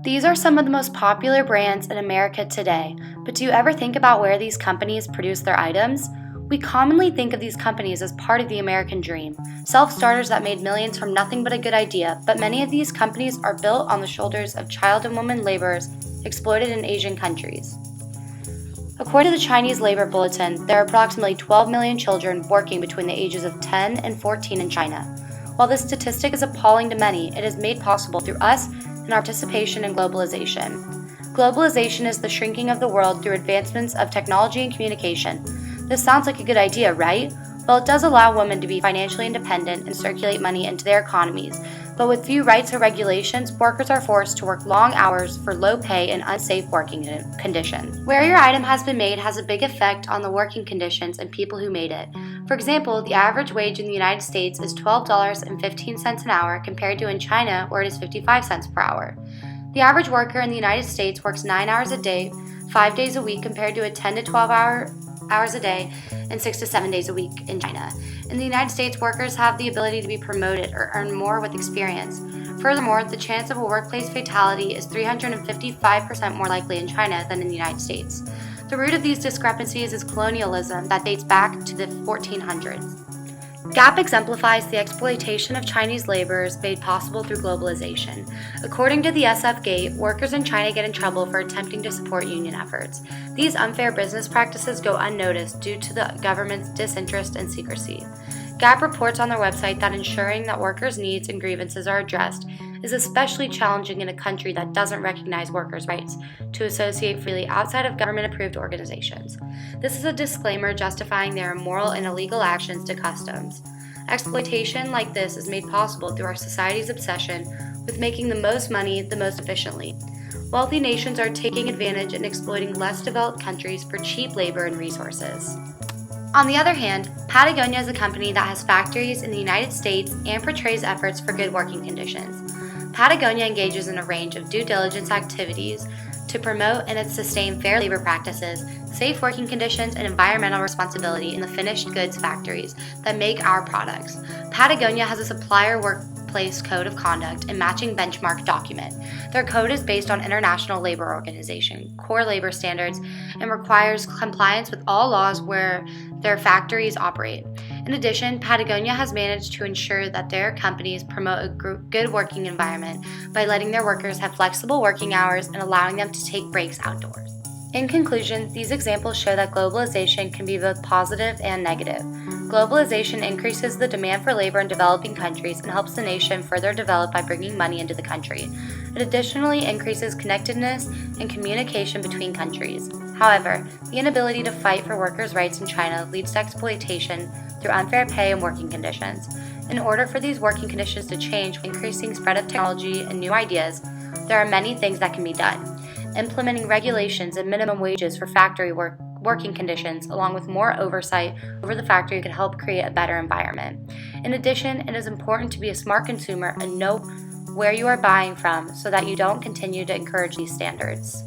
These are some of the most popular brands in America today, but do you ever think about where these companies produce their items? We commonly think of these companies as part of the American dream, self-starters that made millions from nothing but a good idea, but many of these companies are built on the shoulders of child and women laborers exploited in Asian countries. According to the Chinese Labor Bulletin, there are approximately 12 million children working between the ages of 10 and 14 in China. While this statistic is appalling to many, it is made possible through us and our participation in globalization. Globalization is the shrinking of the world through advancements of technology and communication. This sounds like a good idea, right? Well, it does allow women to be financially independent and circulate money into their economies, but with few rights or regulations, workers are forced to work long hours for low pay and unsafe working conditions. Where your item has been made has a big effect on the working conditions and people who made it. For example, the average wage in the United States is $12.15 an hour compared to in China where it is 55 cents per hour. The average worker in the United States works 9 hours a day, 5 days a week compared to a 10 to 12 hours a day and 6 to 7 days a week in China. In the United States, workers have the ability to be promoted or earn more with experience. Furthermore, the chance of a workplace fatality is 355% more likely in China than in the United States. The root of these discrepancies is colonialism that dates back to the 1400s. Gap exemplifies the exploitation of Chinese laborers made possible through globalization. According to the SF Gate, workers in China get in trouble for attempting to support union efforts. These unfair business practices go unnoticed due to the government's disinterest and secrecy. Gap reports on their website that ensuring that workers' needs and grievances are addressed is especially challenging in a country that doesn't recognize workers' rights to associate freely outside of government-approved organizations. This is a disclaimer justifying their immoral and illegal actions to customs. Exploitation like this is made possible through our society's obsession with making the most money the most efficiently. Wealthy nations are taking advantage and exploiting less developed countries for cheap labor and resources. On the other hand, Patagonia is a company that has factories in the United States and portrays efforts for good working conditions. Patagonia engages in a range of due diligence activities to promote and sustain fair labor practices, safe working conditions, and environmental responsibility in the finished goods factories that make our products. Patagonia has a supplier workplace code of conduct and matching benchmark document. Their code is based on International Labor Organization, core labor standards, and requires compliance with all laws where their factories operate. In addition, Patagonia has managed to ensure that their companies promote a good working environment by letting their workers have flexible working hours and allowing them to take breaks outdoors. In conclusion, these examples show that globalization can be both positive and negative. Globalization increases the demand for labor in developing countries and helps the nation further develop by bringing money into the country. It additionally increases connectedness and communication between countries. However, the inability to fight for workers' rights in China leads to exploitation through unfair pay and working conditions. In order for these working conditions to change with increasing spread of technology and new ideas, there are many things that can be done. Implementing regulations and minimum wages for factory working conditions, along with more oversight over the factory, could help create a better environment. In addition, it is important to be a smart consumer and know where you are buying from so that you don't continue to encourage these standards.